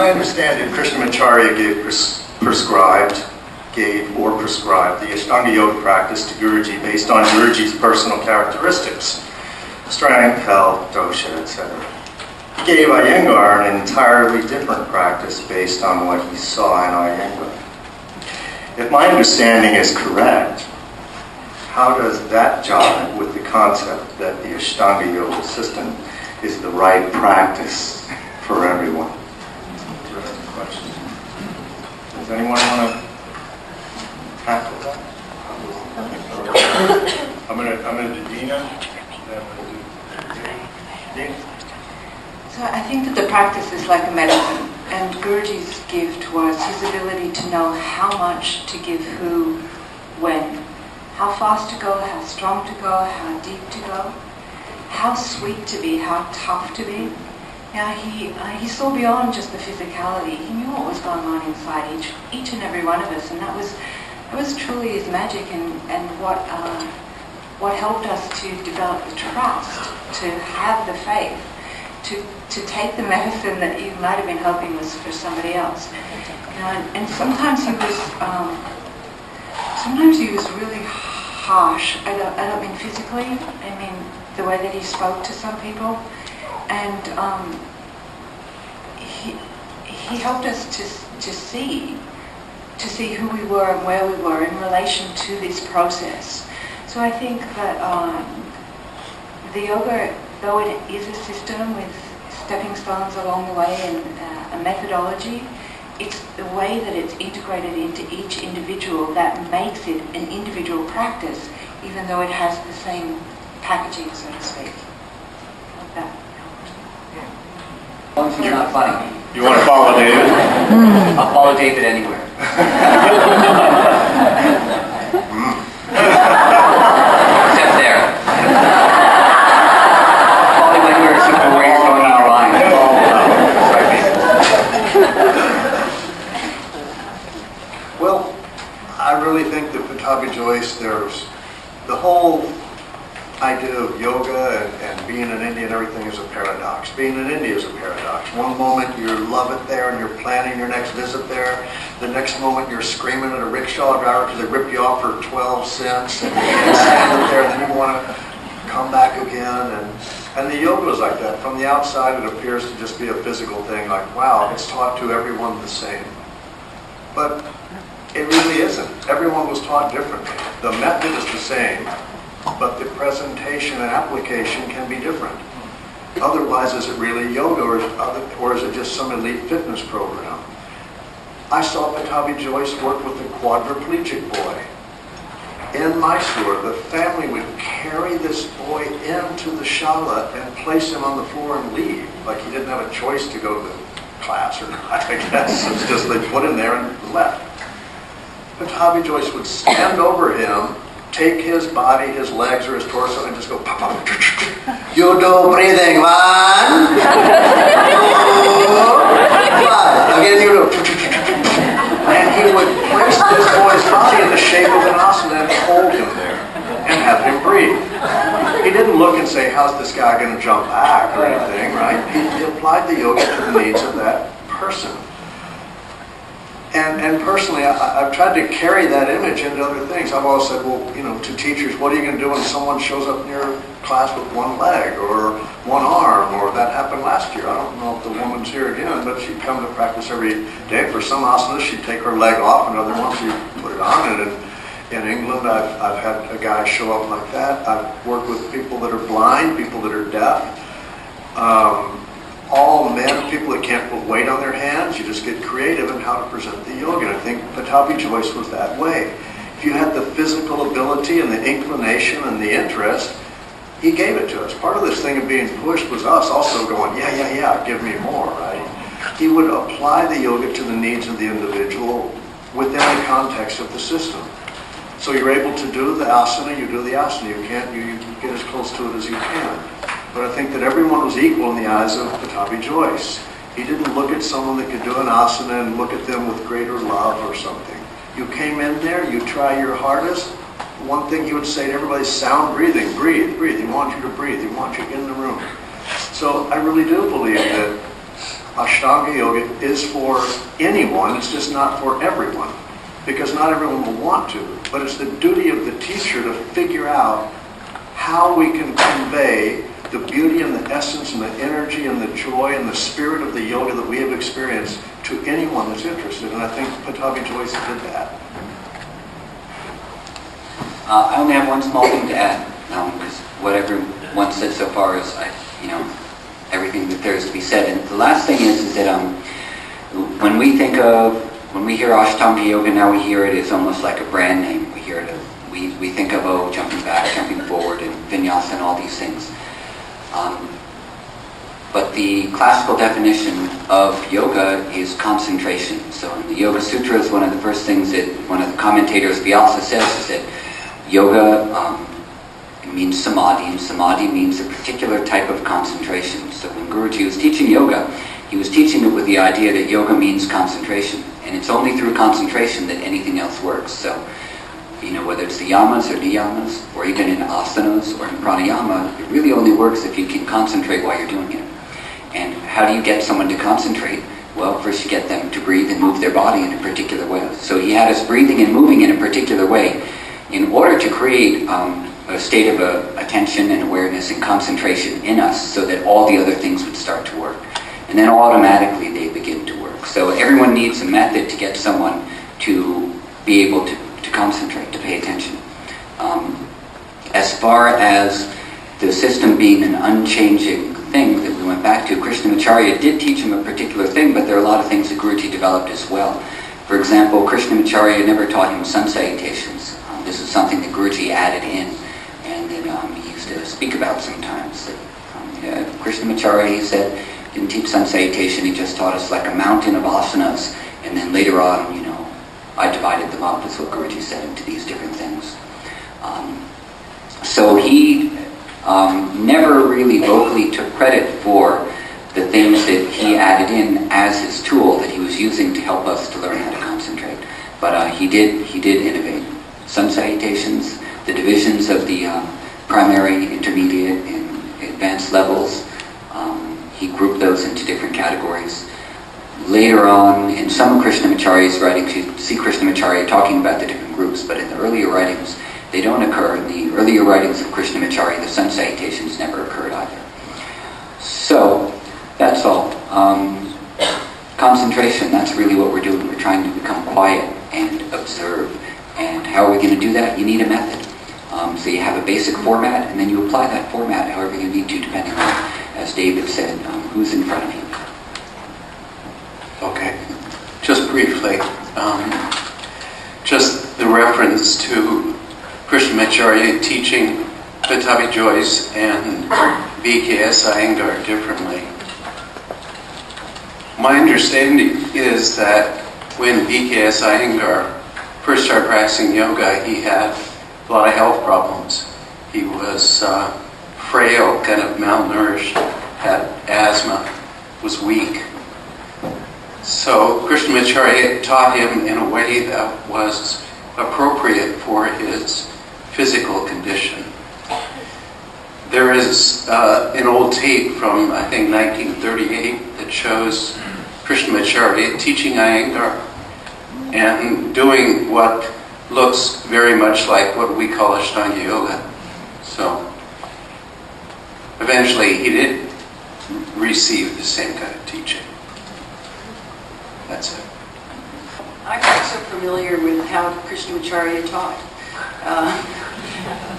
I understand it, Krishnamacharya prescribed the Ashtanga yoga practice to Guruji based on Guruji's personal characteristics, strength, health, dosha, etc. He gave Iyengar an entirely different practice based on what he saw in Iyengar. If my understanding is correct, how does that jive with the concept that the Ashtanga yoga system is the right practice for everyone? Does anyone want to tackle that? I'm gonna do Dena. Dena. So I think that the practice is like a medicine, and Guruji's gift was his ability to know how much to give who, when, how fast to go, how strong to go, how deep to go, how sweet to be, how tough to be. He saw beyond just the physicality. He knew what was going on inside each and every one of us, and that was truly his magic, and what helped us to develop the trust, to have the faith, to take the medicine that you might have been hoping was for somebody else. And sometimes he was really harsh. I don't mean physically. I mean the way that he spoke to some people. And he helped us to see who we were and where we were in relation to this process. So I think that the yoga, though it is a system with stepping stones along the way and a methodology, it's the way that it's integrated into each individual that makes it an individual practice, even though it has the same packaging, so to speak. Like that. As long as he's not funny. You want to follow David? I'll follow David anywhere. Except there. I'll follow him anywhere except for where he's going in your line. Well, I really think that Pattabhi Jois, there's the whole idea of yoga and being in India and everything is a paradox. Being in India is a paradox. One moment you love it there and you're planning your next visit there. The next moment you're screaming at a rickshaw driver because they ripped you off for 12 cents and you can't stand it there, and then you want to come back again. And the yoga is like that. From the outside it appears to just be a physical thing, like, wow, it's taught to everyone the same. But it really isn't. Everyone was taught differently. The method is the same, but the presentation and application can be different. Otherwise, is it really yoga, or is it just some elite fitness program? I saw Pattabhi Jois work with a quadriplegic boy. In Mysore, the family would carry this boy into the shala and place him on the floor and leave, like he didn't have a choice to go to class or not, I guess. It's just they put him there and left. Pattabhi Jois would stand over him, take his body, his legs or his torso, and just go, pop, pop, you do breathing, 1, 2, 5. Again, you do. And he would place this boy's body in the shape of an asana and hold him there and have him breathe. He didn't look and say, how's this guy going to jump back or anything, right? He applied the yoga to the needs of that person. And personally, I've tried to carry that image into other things. I've always said, well, to teachers, what are you going to do when someone shows up in your class with one leg or one arm? Or that happened last year. I don't know if the woman's here again, but she'd come to practice every day. For some asanas, she'd take her leg off, and other ones she'd put it on. And in England, I've had a guy show up like that. I've worked with people that are blind, people that are deaf. All men, people that can't put weight on their hands. You just get creative in how to present the yoga. And I think Pattabhi Jois was that way. If you had the physical ability and the inclination and the interest, he gave it to us. Part of this thing of being pushed was us also going, yeah, give me more, right? He would apply the yoga to the needs of the individual within the context of the system. So you're able to do the asana, you do the asana. You can't, you get as close to it as you can. But I think that everyone was equal in the eyes of Pattabhi Jois. He didn't look at someone that could do an asana and look at them with greater love or something. You came in there, you try your hardest. One thing he would say to everybody is sound breathing. Breathe, breathe. He wants you to breathe. He wants you in the room. So I really do believe that Ashtanga yoga is for anyone, it's just not for everyone, because not everyone will want to. But it's the duty of the teacher to figure out how we can convey the beauty and the essence and the energy and the joy and the spirit of the yoga that we have experienced to anyone that's interested. And I think Pattabhi Jois did that. I only have one small thing to add, because what everyone said so far is, everything that there is to be said. And the last thing is that when we hear Ashtanga yoga, now we hear it as almost like a brand name. We hear it, we think of jumping back, jumping forward, and vinyasa and all these things. But the classical definition of yoga is concentration. So in the Yoga Sutras, one of the first things that one of the commentators, Vyasa, says is that yoga means samadhi, and samadhi means a particular type of concentration. So when Guruji was teaching yoga, he was teaching it with the idea that yoga means concentration. And it's only through concentration that anything else works. So, whether it's the yamas or niyamas, or even in asanas or in pranayama, it really only works if you can concentrate while you're doing it. And how do you get someone to concentrate? Well, first you get them to breathe and move their body in a particular way. So he had us breathing and moving in a particular way in order to create a state of attention and awareness and concentration in us so that all the other things would start to work. And then automatically they begin to work. So everyone needs a method to get someone to be able to concentrate, to pay attention. As far as the system being an unchanging thing that we went back to, Krishnamacharya did teach him a particular thing, but there are a lot of things that Guruji developed as well. For example, Krishnamacharya never taught him sun salutations. This is something that Guruji added in, and that he used to speak about sometimes. Krishnamacharya, he said, didn't teach sun salutation, he just taught us like a mountain of asanas, and then later on, I divided them up, is what Guruji said, into these different things. So he never really vocally took credit for the things that he added in as his tool that he was using to help us to learn how to concentrate. But he did innovate. Sun salutations, the divisions of the primary, intermediate, and advanced levels, he grouped those into different categories. Later on, in some of Krishnamacharya's writings, you see Krishnamacharya talking about the different groups, but in the earlier writings, they don't occur. In the earlier writings of Krishnamacharya, the sun salutations never occurred either. So, that's all. Concentration, that's really what we're doing. We're trying to become quiet and observe. And how are we going to do that? You need a method. So you have a basic format, and then you apply that format however you need to, depending on, as David said, who's in front of you. Okay, just briefly, just the reference to Krishnamacharya teaching Pattabhi Jois and V.K.S. Iyengar differently. My understanding is that when V.K.S. Iyengar first started practicing yoga, he had a lot of health problems. He was frail, kind of malnourished, had asthma, was weak. So Krishnamacharya taught him in a way that was appropriate for his physical condition. There is an old tape from, I think, 1938 that shows Krishnamacharya teaching Iyengar and doing what looks very much like what we call Ashtanga yoga. So eventually he did receive the same kind of teaching. That's it. I'm not so familiar with how Krishnamacharya taught.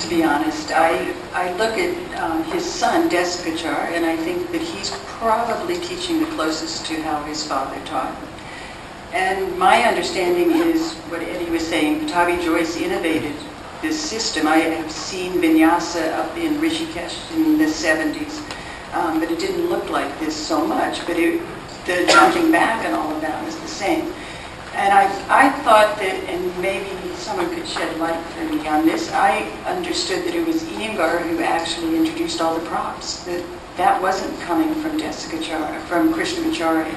To be honest, I look at his son, Desikachar, and I think that he's probably teaching the closest to how his father taught. And my understanding is what Eddie was saying, Pattabhi Jois innovated this system. I have seen vinyasa up in Rishikesh in the 70s, but it didn't look like this so much, but the jumping back and all of that was the same. And I thought that, and maybe someone could shed light for me on this, I understood that it was Iyengar who actually introduced all the props, that wasn't coming from from Krishnamacharya.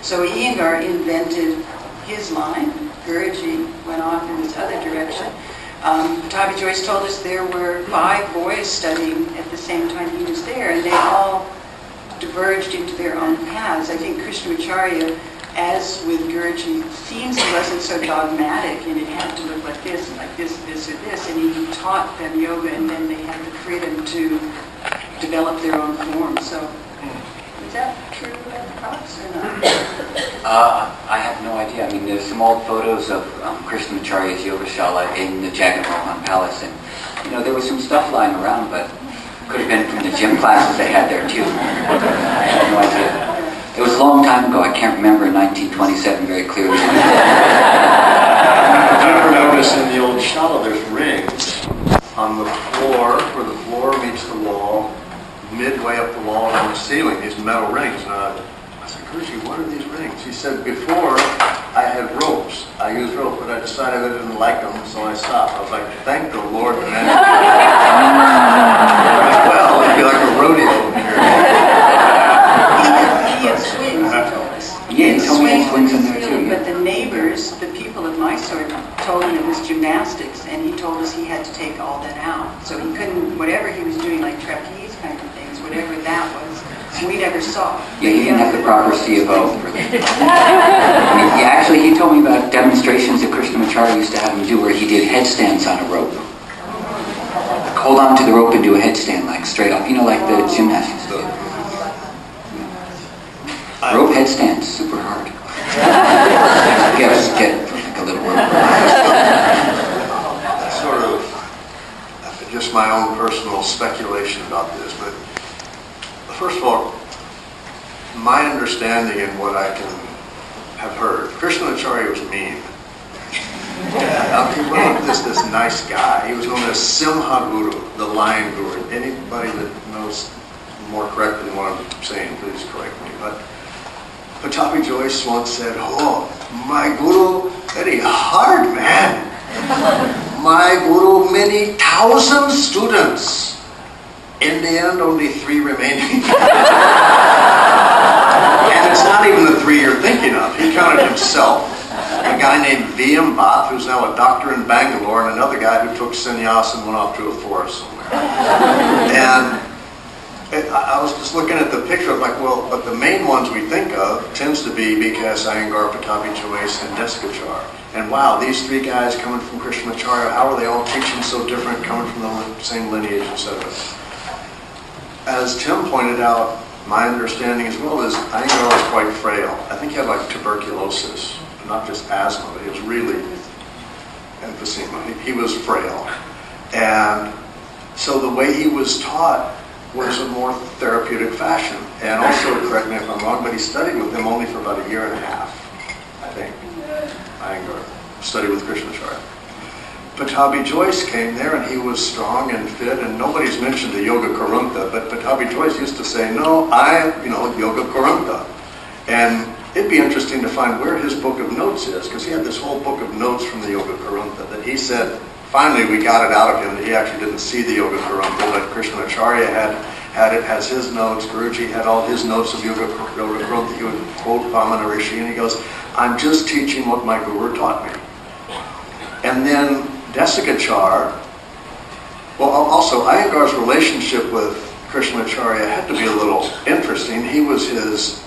So Iyengar invented his line, Guruji went off in this other direction. Pattabhi Jois told us there were 5 boys studying at the same time he was there, and they all diverged into their own paths. I think Krishnamacharya, as with Guruji, seems he wasn't so dogmatic, and it had to look like this, and like this, or this, and he taught them yoga, and then they had the freedom to develop their own form. So, is that true about the Cox or not? I have no idea. I mean, there's some old photos of Krishnamacharya's Yogashala in the Jagat Mohan Palace, and there was some stuff lying around, but could have been from the gym classes they had there too. I have no idea. It was a long time ago. I can't remember 1927 very clearly. Did you ever notice in the old shala there's rings on the floor, where the floor meets the wall, midway up the wall and on the ceiling, these metal rings. And I said, Guruji, what are these rings? He said, before I had ropes. I used rope, but I decided I didn't like them, so I stopped. I was like, thank the Lord for that. Well, it'd be like a rodeo here. He had swings, he told us. Yeah, he told me he had swings in there too. But the neighbors, the people of Mysore, told him it was gymnastics, and he told us he had to take all that out. So he couldn't, whatever he was doing, like trapeze kind of things, whatever that was, we never saw. Yeah, he didn't have the proper CFO for that. I mean, actually, he told me about demonstrations that Krishnamacharya used to have him do where he did headstands on a rope. Like, hold on to the rope and do a headstand, like straight up, like the gymnastics do. Rope headstands, super hard. Get like a little rope. Sort of just my own personal speculation about this, but first of all, my understanding and what I can have heard, Krishnamacharya was mean. He wasn't this nice guy. He was known as Simha Guru, the lion guru. Anybody that knows more correctly than what I'm saying, please correct me. But Pattabhi Jois once said, oh, my guru, very hard man. My guru, many thousand students. In the end, only 3 remaining. And it's not even the 3 you're thinking of. He counted himself, a guy named V.M. Bhatt, who's now a doctor in Bangalore, and another guy who took sannyas and went off to a forest somewhere. And I was just looking at the picture, I was like, well, but the main ones we think of tends to be B.K.S. Iyengar, Pattabhi Jois, and Desikachar. And wow, these 3 guys coming from Krishnamacharya, how are they all teaching so different, coming from the same lineage, etc.? As Tim pointed out, my understanding as well is Iyengar was quite frail. I think he had like tuberculosis, not just asthma, but he was really emphysema. He was frail. And so the way he was taught was a more therapeutic fashion. And also, correct me if I'm wrong, but he studied with him only for about 1.5 years, I think. Iyengar studied with Krishnamacharya. Pattabhi Jois came there and he was strong and fit, and nobody's mentioned the Yoga Karunta, but Pattabhi Jois used to say, no, Yoga Karunta. And it'd be interesting to find where his book of notes is, because he had this whole book of notes from the Yoga Karunta that he said, finally we got it out of him that he actually didn't see the Yoga Karunta, but Krishnamacharya had it as his notes. Guruji had all his notes of Yoga Karunta. He would quote Vamana Rishi, and he goes, I'm just teaching what my Guru taught me. And then Desikachar, well, also Iyengar's relationship with Krishnamacharya had to be a little interesting. He was his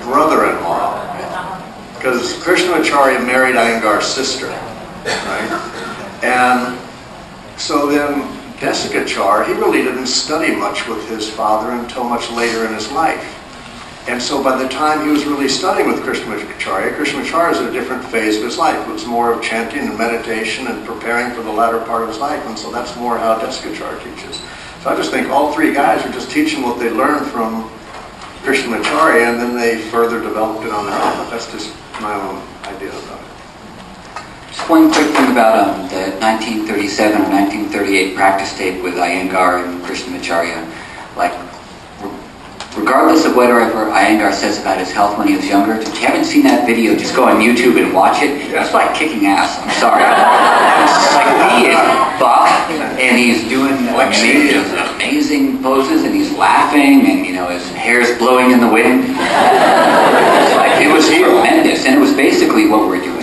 brother-in-law, because Krishnamacharya married Iyengar's sister, right? And so then Desikachar, he really didn't study much with his father until much later in his life. And so by the time he was really studying with Krishnamacharya is at a different phase of his life. It was more of chanting and meditation and preparing for the latter part of his life, and so that's more how Desikachar teaches. So I just think all 3 guys are just teaching what they learned from Krishnamacharya, and then they further developed it on their own. But that's just my own idea about it. Just one quick thing about the 1937 or 1938 practice tape with Iyengar and Krishnamacharya. Like, regardless of whatever Iyengar says about his health when he was younger, if you haven't seen that video, just go on YouTube and watch it. It's like kicking ass. I'm sorry. It's like he is buff, and he's doing amazing poses, and he's laughing, and his hair's blowing in the wind. It was tremendous, and it was basically what we're doing.